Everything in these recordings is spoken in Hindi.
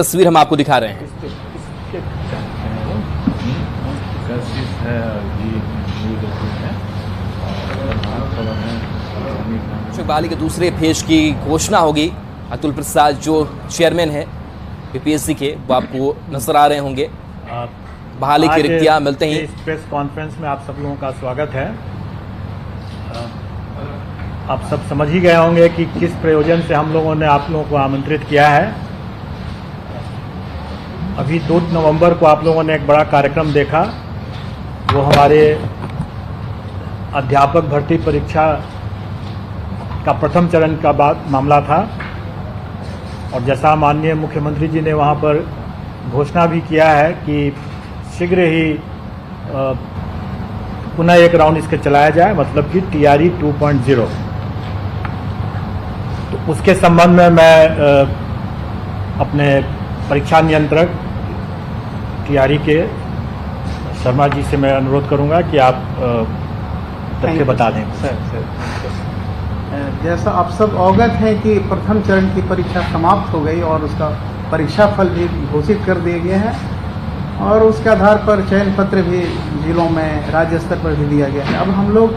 तस्वीर हम आपको दिखा रहे हैं। बहाली के दूसरे फेज की घोषणा होगी। अतुल प्रसाद जो चेयरमैन है बीपीएससी के, वो आपको नजर आ रहे होंगे। बहाली की रिक्तियां मिलते ही इस प्रेस कॉन्फ्रेंस में आप सब लोगों का स्वागत है। आप सब समझ ही गए होंगे कि किस प्रयोजन से हम लोगों ने आप लोगों को आमंत्रित किया है। अभी 2 नवंबर को आप लोगों ने एक बड़ा कार्यक्रम देखा। वो हमारे अध्यापक भर्ती परीक्षा का प्रथम चरण का मामला था, और जैसा माननीय मुख्यमंत्री जी ने वहाँ पर घोषणा भी किया है कि शीघ्र ही पुनः एक राउंड इसके चलाया जाए, मतलब कि टीआरई 2.0। तो उसके संबंध में मैं अपने परीक्षा नियंत्रक टीआरई के शर्मा जी से मैं अनुरोध करूंगा कि आप तथ्य बता दें। जैसा आप सब अवगत हैं कि प्रथम चरण की परीक्षा समाप्त हो गई और उसका परीक्षा फल भी घोषित कर दिया गया है, और उसके आधार पर चयन पत्र भी जिलों में राज्य स्तर पर भी दिया गया है। अब हम लोग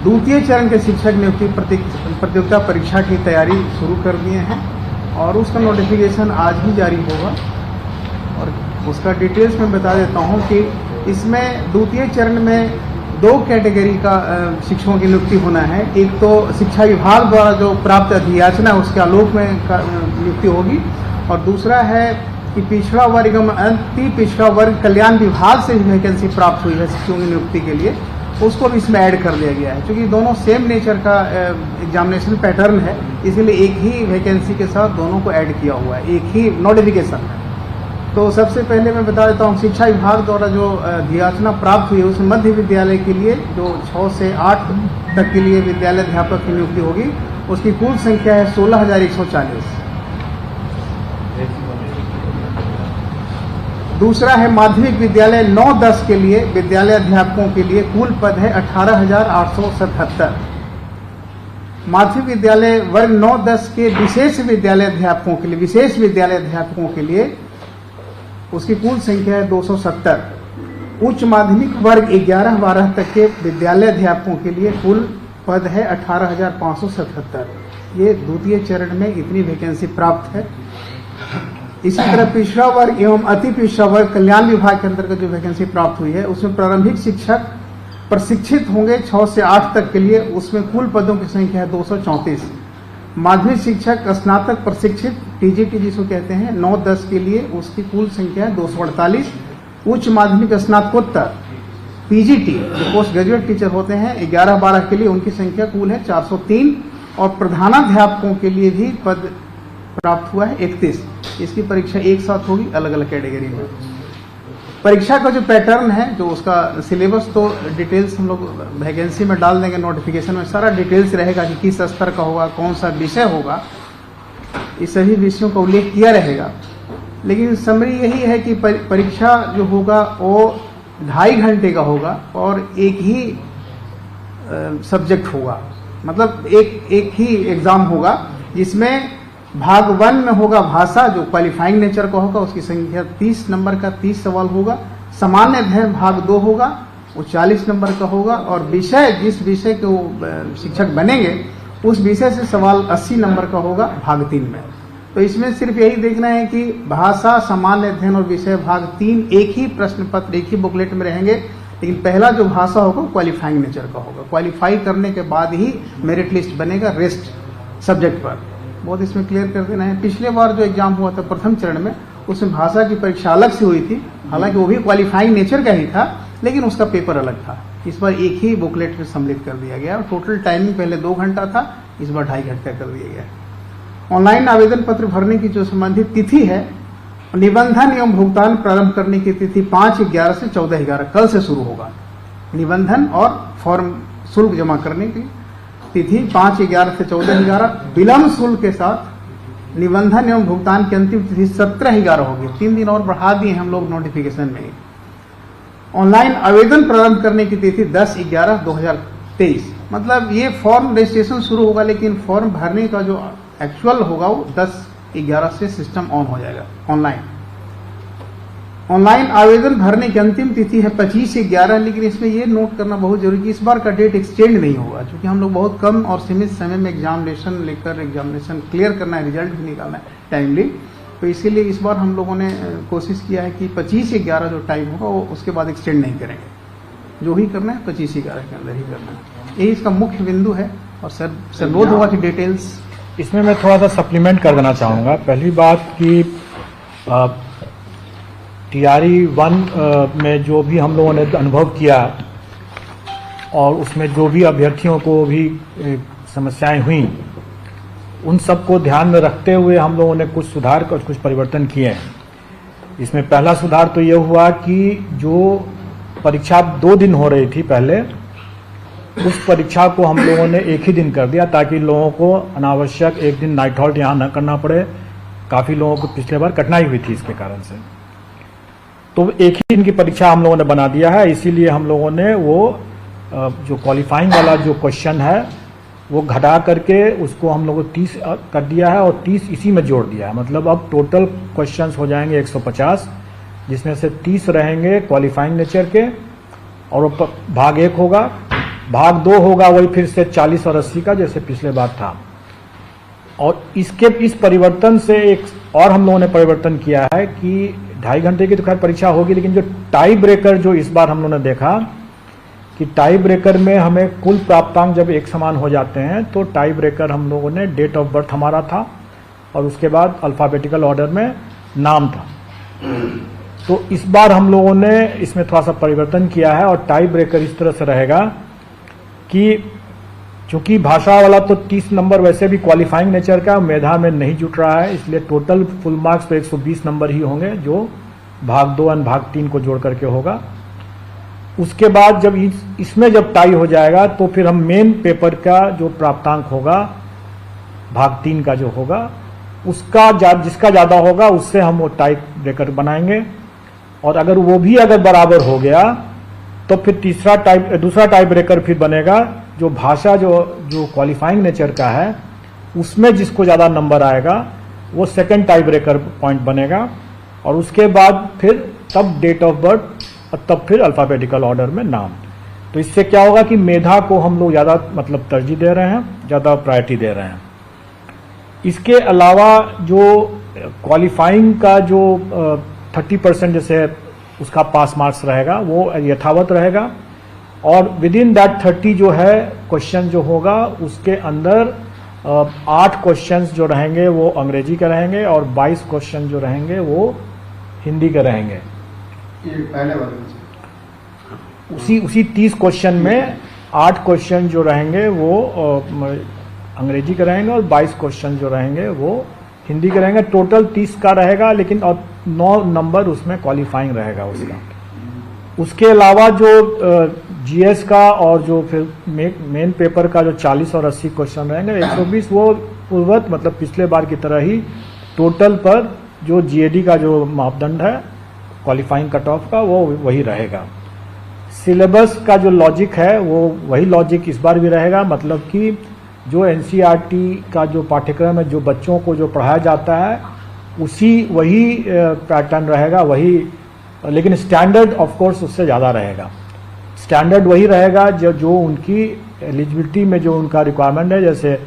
द्वितीय चरण के शिक्षक नियुक्ति प्रतियोगिता परीक्षा की तैयारी शुरू कर दिए हैं, और उसका नोटिफिकेशन आज ही जारी होगा। और उसका डिटेल्स में बता देता हूं कि इसमें द्वितीय चरण में 2 कैटेगरी का शिक्षकों की नियुक्ति होना है। एक तो शिक्षा विभाग द्वारा जो प्राप्त अधियाचना है उसके आलोक में नियुक्ति होगी, और दूसरा है कि पिछड़ा वर्ग एवं अति पिछड़ा वर्ग कल्याण विभाग से भी वैकेंसी प्राप्त हुई है शिक्षकों की नियुक्ति के लिए, उसको भी इसमें ऐड कर दिया गया है। क्योंकि दोनों सेम नेचर का एग्जामिनेशन पैटर्न है, इसीलिए एक ही वैकेंसी के साथ दोनों को ऐड किया हुआ है, एक ही नोटिफिकेशन है। तो सबसे पहले मैं बता देता हूँ, शिक्षा विभाग द्वारा जो अधियाचना प्राप्त हुई है उसमें मध्य विद्यालय के लिए जो 6 से 8 तक के लिए विद्यालय अध्यापक की नियुक्ति होगी, उसकी कुल संख्या है 16,140। दूसरा है माध्यमिक विद्यालय 9-10 के लिए विद्यालय अध्यापकों के लिए कुल पद है 18,877। माध्यमिक विद्यालय वर्ग 9-10 के विशेष विद्यालय अध्यापकों के लिए उसकी कुल संख्या है 270। उच्च माध्यमिक वर्ग 11-12 तक के विद्यालय अध्यापकों के लिए कुल पद है 18,577। ये द्वितीय चरण में इतनी वैकेंसी प्राप्त है। इसी तरह पिछड़ा वर्ग एवं अति पिछड़ा वर्ग कल्याण विभाग के अंतर्गत जो वैकेंसी प्राप्त हुई है उसमें प्रारंभिक शिक्षक प्रशिक्षित होंगे 6 से 8 तक के लिए, उसमें कुल पदों की संख्या है 234। माध्यमिक शिक्षक स्नातक प्रशिक्षित टीजीटी जिसको कहते हैं 9-10 के लिए, उसकी कुल संख्या है 248। उच्च माध्यमिक स्नातकोत्तर पीजीटी जो पोस्ट ग्रेजुएट टीचर होते हैं 11-12 के लिए, उनकी संख्या कुल है 403। और प्रधानाध्यापकों के लिए भी पद प्राप्त हुआ है 31। इसकी परीक्षा एक साथ होगी अलग अलग कैटेगरी में। परीक्षा का जो पैटर्न है, जो उसका सिलेबस, तो डिटेल्स हम लोग वैकेंसी में डाल देंगे। नोटिफिकेशन में सारा डिटेल्स रहेगा कि किस स्तर का होगा, कौन सा विषय होगा, इस सभी विषयों का उल्लेख किया रहेगा। लेकिन समरी यही है कि परीक्षा जो होगा वो 2.5 घंटे का होगा और एक ही सब्जेक्ट होगा, मतलब एक ही एग्जाम होगा, जिसमें भाग 1 में होगा भाषा जो क्वालिफाइंग नेचर का होगा, उसकी संख्या 30 नंबर का 30 सवाल होगा। सामान्य अध्ययन भाग 2 होगा, वो 40 नंबर का होगा, और विषय जिस विषय के वो शिक्षक बनेंगे उस विषय से सवाल 80 नंबर का होगा भाग 3 में। तो इसमें सिर्फ यही देखना है कि भाषा, सामान्य अध्ययन और विषय भाग 3 एक ही प्रश्न पत्र, एक ही बुकलेट में रहेंगे, लेकिन पहला जो भाषा होगा क्वालिफाइंग नेचर का होगा। क्वालिफाई करने के बाद ही मेरिट लिस्ट बनेगा रेस्ट सब्जेक्ट पर। बहुत इसमें क्लियर कर देना है। पिछले बार जो एग्जाम हुआ था प्रथम चरण में, उसमें भाषा की परीक्षा अलग से हुई थी, हालांकि वो भी क्वालिफाइंग नेचर का ही था, लेकिन उसका पेपर अलग था। इस बार एक ही बुकलेट में सम्मिलित कर दिया गया। टोटल टाइमिंग पहले 2 घंटा था, इस बार 2.5 घंटा कर दिया गया। ऑनलाइन आवेदन पत्र भरने की जो संबंधित तिथि है, निबंधन एवं भुगतान प्रारंभ करने की तिथि 5/11 से 14/11 कल से शुरू होगा। निबंधन और फॉर्म शुल्क जमा करने की तिथि 5/11 से 14/11, विलम्ब शुल्क के साथ निबंधन एवं भुगतान की अंतिम तिथि 17/11 होगी। 3 दिन और बढ़ा दिए हम लोग नोटिफिकेशन में। ऑनलाइन आवेदन प्रारंभ करने की तिथि 10/11/2023, मतलब ये फॉर्म रजिस्ट्रेशन शुरू होगा, लेकिन फॉर्म भरने का जो एक्चुअल होगा वो 10 11 से सिस्टम ऑन हो जाएगा। ऑनलाइन आवेदन भरने की अंतिम तिथि है 25/11, लेकिन इसमें ये नोट करना बहुत जरूरी है, इस बार का डेट एक्सटेंड नहीं होगा, क्योंकि हम लोग बहुत कम और सीमित समय में एग्जामिनेशन लेकर एग्जामिनेशन क्लियर करना है, रिजल्ट भी निकालना है टाइमली। तो इसीलिए इस बार हम लोगों ने कोशिश किया है कि 25/11 जो टाइम होगा वो उसके बाद एक्सटेंड नहीं करेंगे, जो ही करना है 25/11 के अंदर ही करना है। यही इसका मुख्य बिंदु है। और सर अनुरोध होगा कि डिटेल्स इसमें मैं थोड़ा सा सप्लीमेंट कर देना चाहूँगा। पहली बात कि TRE 1 में जो भी हम लोगों ने अनुभव किया और उसमें जो भी अभ्यर्थियों को भी समस्याएं हुई, उन सबको ध्यान में रखते हुए हम लोगों ने कुछ सुधार और कुछ परिवर्तन किए हैं। इसमें पहला सुधार तो ये हुआ कि जो परीक्षा 2 दिन हो रही थी पहले, उस परीक्षा को हम लोगों ने एक ही दिन कर दिया, ताकि लोगों को अनावश्यक एक दिन नाइट हॉल्ट यहाँ न करना पड़े। काफ़ी लोगों को पिछले बार कठिनाई हुई थी इसके कारण से, तो एक ही दिन की परीक्षा हम लोगों ने बना दिया है। इसीलिए हम लोगों ने वो जो क्वालिफाइंग वाला जो क्वेश्चन है वो घटा करके उसको हम लोगों को 30 कर दिया है और 30 इसी में जोड़ दिया है। मतलब अब टोटल क्वेश्चंस हो जाएंगे 150, जिसमें से 30 रहेंगे क्वालिफाइंग नेचर के, और भाग 1 होगा, भाग 2 होगा वही फिर से 40 और 80 का, जैसे पिछले बार था। और इस परिवर्तन से एक और हम लोगों ने परिवर्तन किया है कि 2.5 घंटे की तो खैर परीक्षा होगी, लेकिन जो टाई ब्रेकर जो इस बार हम लोगों ने देखा कि टाई ब्रेकर में हमें कुल प्राप्तांक जब एक समान हो जाते हैं, तो टाई ब्रेकर हम लोगों ने डेट ऑफ बर्थ हमारा था और उसके बाद अल्फाबेटिकल ऑर्डर में नाम था। तो इस बार हम लोगों ने इसमें थोड़ा सा परिवर्तन किया है और टाई ब्रेकर इस तरह से रहेगा कि चूंकि भाषा वाला तो 30 नंबर वैसे भी क्वालिफाइंग नेचर का मेधा में नहीं जुट रहा है, इसलिए टोटल फुल मार्क्स तो 120 नंबर ही होंगे, जो भाग 2 और भाग 3 को जोड़ करके होगा। उसके बाद जब इसमें जब टाई हो जाएगा तो फिर हम मेन पेपर का जो प्राप्तांक होगा भाग 3 का जो होगा उसका जिसका ज़्यादा होगा उससे हम वो टाई ब्रेकर बनाएंगे, और अगर वो भी अगर बराबर हो गया तो फिर दूसरा टाई ब्रेकर फिर बनेगा जो भाषा जो क्वालिफाइंग नेचर का है उसमें जिसको ज़्यादा नंबर आएगा वो सेकंड टाई ब्रेकर पॉइंट बनेगा, और उसके बाद फिर तब डेट ऑफ बर्थ और तब फिर अल्फाबेटिकल ऑर्डर में नाम। तो इससे क्या होगा कि मेधा को हम लोग ज़्यादा मतलब तरजीह दे रहे हैं, ज़्यादा प्रायोरिटी दे रहे हैं। इसके अलावा जो क्वालिफाइंग का जो 30% जैसे उसका पास मार्क्स रहेगा वो यथावत रहेगा, और विद इन दैट 30 जो है क्वेश्चन जो होगा उसके अंदर 8 क्वेश्चंस जो रहेंगे वो अंग्रेजी के रहेंगे और 22 क्वेश्चन जो रहेंगे वो हिंदी के रहेंगे। पहले वाले उसी 30 क्वेश्चन में 8 क्वेश्चन जो रहेंगे वो अंग्रेजी के रहेंगे और 22 क्वेश्चन जो रहेंगे वो हिंदी के रहेंगे। टोटल 30 का रहेगा, लेकिन और 9 नंबर उसमें क्वालिफाइंग रहेगा उसका। उसके अलावा जो जीएस का और जो फिर मेन पेपर का जो 40 और 80 क्वेश्चन रहेंगे 120 वो पूर्वत मतलब पिछले बार की तरह ही टोटल पर जो जीएडी का जो मापदंड है क्वालिफाइंग कट ऑफ का वो वही रहेगा। सिलेबस का जो लॉजिक है वो वही लॉजिक इस बार भी रहेगा, मतलब कि जो एनसीईआरटी का जो पाठ्यक्रम है जो बच्चों को जो पढ़ाया जाता है वही पैटर्न रहेगा, वही, लेकिन स्टैंडर्ड ऑफ कोर्स उससे ज़्यादा रहेगा। स्टैंडर्ड वही रहेगा जो उनकी एलिजिबिलिटी में जो उनका रिक्वायरमेंट है, जैसे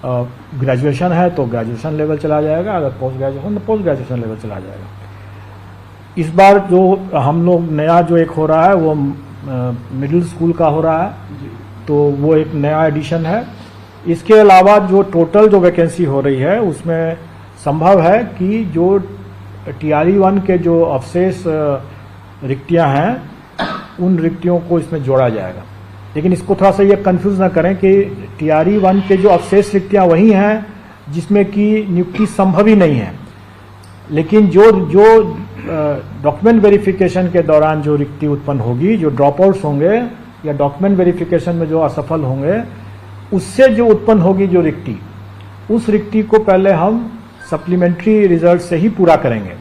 ग्रेजुएशन है तो ग्रेजुएशन लेवल चला जाएगा, अगर पोस्ट ग्रेजुएशन तो पोस्ट ग्रेजुएशन लेवल चला जाएगा। इस बार जो हम लोग नया जो एक हो रहा है वो मिडिल स्कूल का हो रहा है, तो वो एक नया एडिशन है। इसके अलावा जो टोटल जो वैकेंसी हो रही है उसमें संभव है कि जो TRE 1 के जो अवशेष रिक्तियां हैं उन रिक्तियों को इसमें जोड़ा जाएगा, लेकिन इसको थोड़ा सा ये कंफ्यूज ना करें कि TRE 1 के जो अवशेष रिक्तियां वही हैं जिसमें कि नियुक्ति संभव ही नहीं है, लेकिन जो डॉक्यूमेंट वेरिफिकेशन के दौरान जो रिक्ति उत्पन्न होगी, जो ड्रॉप आउट्स होंगे या डॉक्यूमेंट वेरिफिकेशन में जो असफल होंगे उससे जो उत्पन्न होगी जो रिक्ति, उस रिक्ति को पहले हम सप्लीमेंट्री रिजल्ट से ही पूरा करेंगे,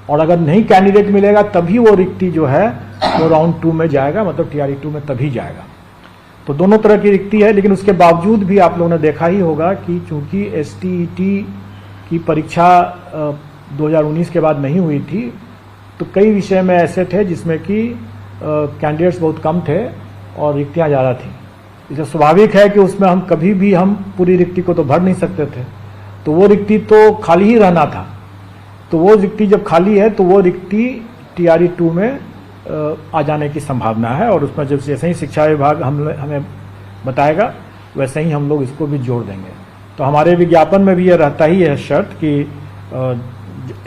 और अगर नहीं कैंडिडेट मिलेगा तभी वो रिक्ति जो है वो राउंड 2 में जाएगा, मतलब TRE 2 में तभी जाएगा। तो दोनों तरह की रिक्ति है, लेकिन उसके बावजूद भी आप लोगों ने देखा ही होगा कि चूंकि STET कि परीक्षा 2019 के बाद नहीं हुई थी, तो कई विषय में ऐसे थे जिसमें कि कैंडिडेट्स बहुत कम थे और रिक्तियां ज़्यादा थी। इसलिए स्वाभाविक है कि उसमें हम कभी भी हम पूरी रिक्ति को तो भर नहीं सकते थे, तो वो रिक्ति तो खाली ही रहना था। तो वो रिक्ति जब खाली है तो वो रिक्ति TRE 2 में आ जाने की संभावना है, और उसमें जब जैसे ही शिक्षा विभाग हमें बताएगा वैसे ही हम लोग इसको भी जोड़ देंगे। तो हमारे विज्ञापन में भी ये रहता ही है शर्त कि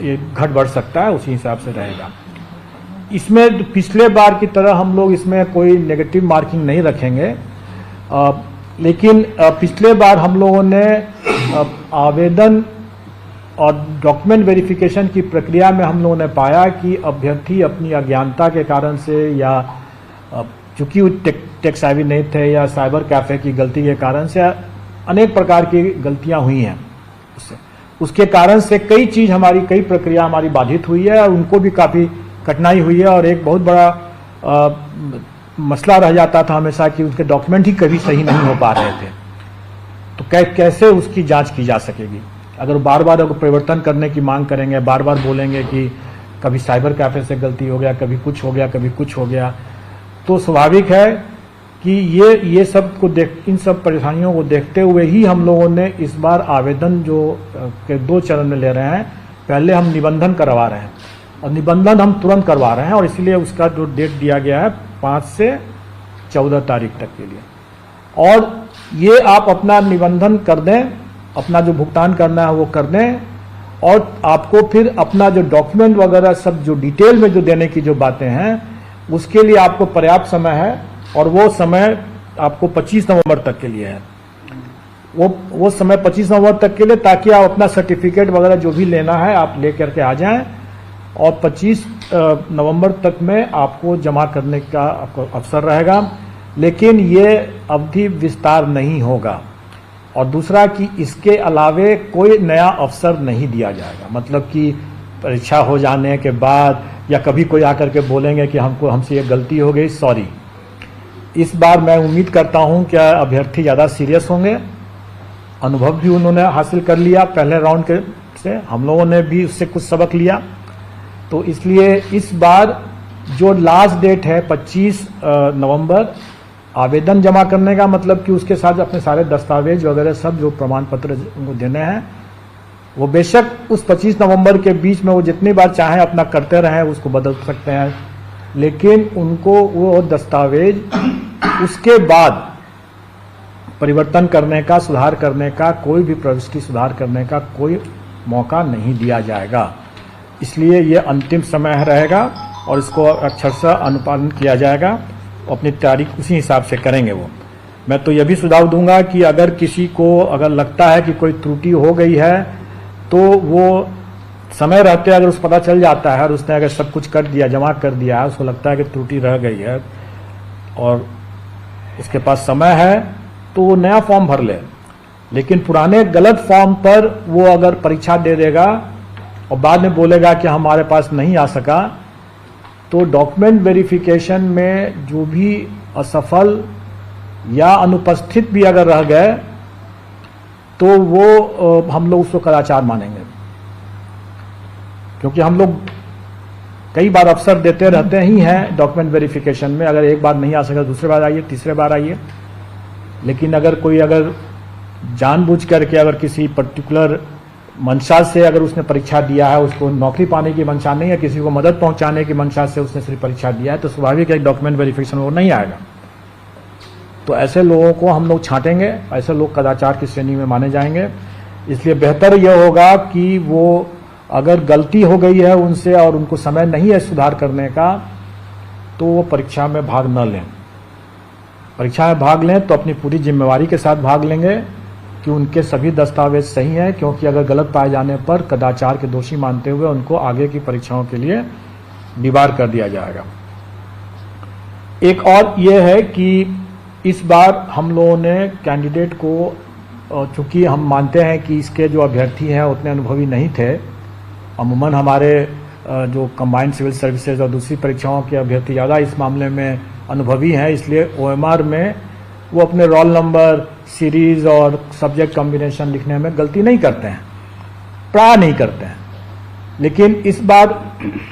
ये घट बढ़ सकता है, उसी हिसाब से रहेगा। इसमें पिछले बार की तरह हम लोग इसमें कोई नेगेटिव मार्किंग नहीं रखेंगे, लेकिन पिछले बार हम लोगों ने आवेदन और डॉक्यूमेंट वेरिफिकेशन की प्रक्रिया में हम लोगों ने पाया कि अभ्यर्थी अपनी अज्ञानता के कारण से, या चूंकि वो टेक सेवी नहीं थे, या साइबर कैफे की गलती के कारण से अनेक प्रकार की गलतियां हुई हैं। उसके कारण से कई प्रक्रिया हमारी बाधित हुई है, और उनको भी काफ़ी कठिनाई हुई है। और एक बहुत बड़ा मसला रह जाता था हमेशा कि उनके डॉक्यूमेंट ही कभी सही नहीं हो पा रहे थे। तो कैसे उसकी जांच की जा सकेगी? अगर बार बार अगर परिवर्तन करने की मांग करेंगे, बार बार बोलेंगे कि कभी साइबर कैफे से गलती हो गया, कभी कुछ हो गया, कभी कुछ हो गया, तो स्वाभाविक है कि ये सब को इन सब परेशानियों को देखते हुए ही हम लोगों ने इस बार आवेदन जो के 2 चरण में ले रहे हैं। पहले हम निबंधन करवा रहे हैं, और निबंधन हम तुरंत करवा रहे हैं, और इसलिए उसका जो डेट दिया गया है 5 से 14 तारीख तक के लिए। और ये आप अपना निबंधन कर दें, अपना जो भुगतान करना है वो कर दें, और आपको फिर अपना जो डॉक्यूमेंट वगैरह सब जो डिटेल में जो देने की जो बातें हैं उसके लिए आपको पर्याप्त समय है, और वो समय आपको 25 नवंबर तक के लिए है। वो समय 25 नवंबर तक के लिए, ताकि आप अपना सर्टिफिकेट वगैरह जो भी लेना है आप ले करके आ जाएं, और 25 नवंबर तक में आपको जमा करने का आपको अवसर रहेगा। लेकिन ये अवधि विस्तार नहीं होगा, और दूसरा कि इसके अलावे कोई नया अवसर नहीं दिया जाएगा। मतलब कि परीक्षा हो जाने के बाद या कभी कोई आकर के बोलेंगे कि हमसे ये गलती हो गई, सॉरी। इस बार मैं उम्मीद करता हूं कि अभ्यर्थी ज़्यादा सीरियस होंगे, अनुभव भी उन्होंने हासिल कर लिया पहले राउंड के से, हम लोगों ने भी उससे कुछ सबक लिया। तो इसलिए इस बार जो लास्ट डेट है 25 नवंबर आवेदन जमा करने का, मतलब कि उसके साथ अपने सारे दस्तावेज वगैरह सब जो प्रमाण पत्र उनको देने हैं, वो बेशक उस 25 नवंबर के बीच में वो जितनी बार चाहें अपना करते रहें, उसको बदल सकते हैं, लेकिन उनको वो दस्तावेज उसके बाद परिवर्तन करने का, सुधार करने का, कोई भी प्रविष्टि सुधार करने का कोई मौका नहीं दिया जाएगा। इसलिए ये अंतिम समय रहेगा, और इसको अक्षरशः अनुपालन किया जाएगा। अपनी तारीख उसी हिसाब से करेंगे वो। मैं तो यह भी सुझाव दूंगा कि अगर किसी को अगर लगता है कि कोई त्रुटि हो गई है, तो वो समय रहते अगर उस पता चल जाता है और उसने अगर सब कुछ कर दिया, जमा कर दिया है, उसको लगता है कि त्रुटि रह गई है और उसके पास समय है, तो वो नया फॉर्म भर ले। लेकिन पुराने गलत फॉर्म पर वो अगर परीक्षा दे देगा और बाद में बोलेगा कि हमारे पास नहीं आ सका, तो डॉक्यूमेंट वेरिफिकेशन में जो भी असफल या अनुपस्थित भी अगर रह गए, तो वो हम लोग उसको कदाचार मानेंगे। क्योंकि हम लोग कई बार अवसर देते रहते ही हैं डॉक्यूमेंट वेरिफिकेशन में, अगर एक बार नहीं आ सका दूसरे बार आइए, तीसरे बार आइए। लेकिन अगर कोई अगर जानबूझ करके अगर किसी पर्टिकुलर मंशा से अगर उसने परीक्षा दिया है, उसको नौकरी पाने की मंशा नहीं है, किसी को मदद पहुंचाने की मंशा से उसने सिर्फ परीक्षा दिया है, तो स्वाभाविक है डॉक्यूमेंट वेरिफिकेशन वो नहीं आएगा। तो ऐसे लोगों को हम लोग छांटेंगे, ऐसे लोग कदाचार की श्रेणी में माने जाएंगे। इसलिए बेहतर यह होगा कि वो अगर गलती हो गई है उनसे और उनको समय नहीं है सुधार करने का, तो वो परीक्षा में भाग न लें। परीक्षा में भाग लें तो अपनी पूरी जिम्मेवारी के साथ भाग लेंगे कि उनके सभी दस्तावेज सही हैं, क्योंकि अगर गलत पाए जाने पर कदाचार के दोषी मानते हुए उनको आगे की परीक्षाओं के लिए डिबार कर दिया जाएगा। एक और ये है कि इस बार हम लोगों ने कैंडिडेट को, चूंकि हम मानते हैं कि इसके जो अभ्यर्थी हैं उतने अनुभवी नहीं थे, अमूमन हमारे जो कंबाइंड सिविल सर्विसेज और दूसरी परीक्षाओं के अभ्यर्थी ज़्यादा इस मामले में अनुभवी हैं, इसलिए OMR में वो अपने रोल नंबर, सीरीज और सब्जेक्ट कॉम्बिनेशन लिखने में गलती नहीं करते हैं। प्राय नहीं करते हैं। लेकिन इस बार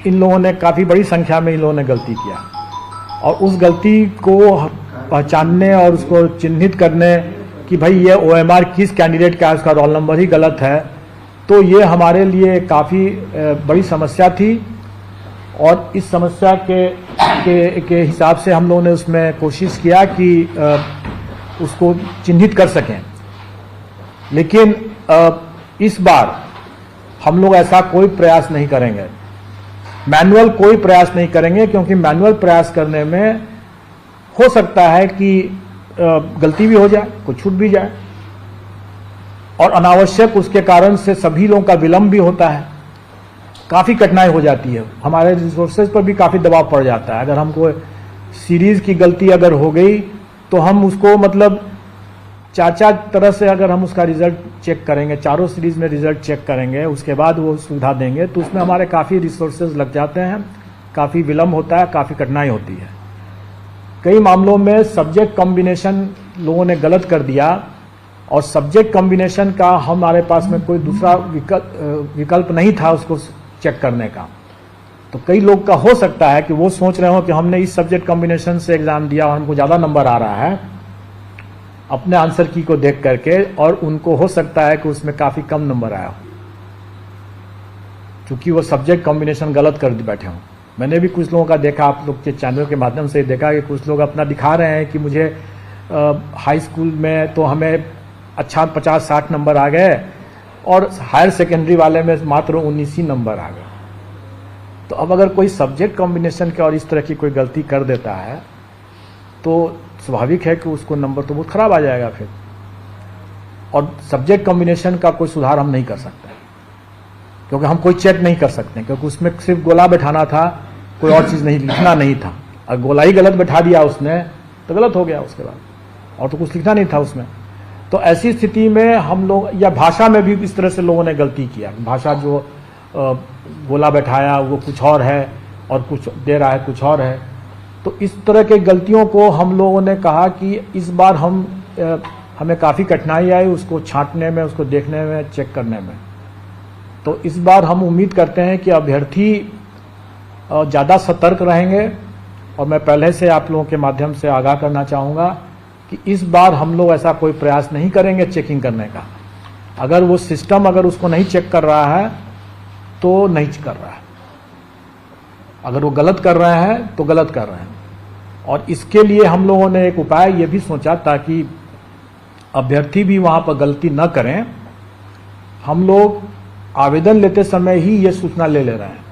इन लोगों ने काफ़ी बड़ी संख्या में इन लोगों ने गलती किया, और उस गलती को पहचानने और उसको चिन्हित करने कि भाई ये OMR किस कैंडिडेट का है, उसका रोल नंबर ही गलत है, तो ये हमारे लिए काफ़ी बड़ी समस्या थी। और इस समस्या के हिसाब से हम लोगों ने उसमें कोशिश किया कि उसको चिन्हित कर सकें। लेकिन इस बार हम लोग ऐसा कोई प्रयास नहीं करेंगे, मैनुअल कोई प्रयास नहीं करेंगे, क्योंकि मैनुअल प्रयास करने में हो सकता है कि गलती भी हो जाए, कुछ छूट भी जाए, और अनावश्यक उसके कारण से सभी लोगों का विलंब भी होता है, काफ़ी कठिनाई हो जाती है, हमारे रिसोर्सेज पर भी काफ़ी दबाव पड़ जाता है। अगर हमको सीरीज की गलती अगर हो गई तो हम उसको मतलब चार तरह से अगर हम उसका रिजल्ट चेक करेंगे, चारों सीरीज में रिजल्ट चेक करेंगे, उसके बाद वो सुविधा देंगे, तो उसमें हमारे काफ़ी रिसोर्सेज लग जाते हैं, काफ़ी विलंब होता है, काफ़ी कठिनाई होती है। कई मामलों में सब्जेक्ट कॉम्बिनेशन लोगों ने गलत कर दिया, और सब्जेक्ट कॉम्बिनेशन का हमारे पास में कोई दूसरा विकल्प नहीं था उसको चेक करने का। तो कई लोग का हो सकता है कि वो सोच रहे हो कि हमने इस सब्जेक्ट कॉम्बिनेशन से एग्जाम दिया और हमको ज़्यादा नंबर आ रहा है अपने आंसर की को देख करके, और उनको हो सकता है कि उसमें काफ़ी कम नंबर आया हो, क्योंकि वो सब्जेक्ट कॉम्बिनेशन गलत कर बैठे हों। मैंने भी कुछ लोगों का देखा, आप लोग के चैनल के माध्यम से देखा कि कुछ लोग अपना दिखा रहे हैं कि मुझे हाई स्कूल में तो हमें अच्छा 50-60 नंबर आ गए, और हायर सेकेंडरी वाले में मात्र 19 ही नंबर आ गए। तो अब अगर कोई सब्जेक्ट कॉम्बिनेशन के और इस तरह की कोई गलती कर देता है तो स्वाभाविक है कि उसको नंबर तो बहुत खराब आ जाएगा फिर, और सब्जेक्ट कॉम्बिनेशन का कोई सुधार हम नहीं कर सकते, क्योंकि हम कोई चेक नहीं कर सकते, क्योंकि उसमें सिर्फ गोला बैठाना था, कोई और चीज़ नहीं, लिखना नहीं था। और गोला ही गलत बैठा दिया उसने तो गलत हो गया, उसके बाद और तो कुछ लिखना नहीं था उसमें। तो ऐसी स्थिति में हम लोग, या भाषा में भी इस तरह से लोगों ने गलती किया, भाषा जो गोला बैठाया वो कुछ और है और कुछ दे रहा है कुछ और है। तो इस तरह के गलतियों को हम लोगों ने कहा कि इस बार हमें काफ़ी कठिनाई आई उसको छांटने में, उसको देखने में, चेक करने में। तो इस बार हम उम्मीद करते हैं कि अभ्यर्थी ज़्यादा सतर्क रहेंगे, और मैं पहले से आप लोगों के माध्यम से आगाह करना चाहूँगा कि इस बार हम लोग ऐसा कोई प्रयास नहीं करेंगे चेकिंग करने का। अगर वो सिस्टम अगर उसको नहीं चेक कर रहा है तो नहीं कर रहा है, अगर वो गलत कर रहे हैं तो गलत कर रहे हैं। और इसके लिए हम लोगों ने एक उपाय ये भी सोचा, ताकि अभ्यर्थी भी वहाँ पर गलती न करें, हम लोग आवेदन लेते समय ही ये सूचना ले रहे हैं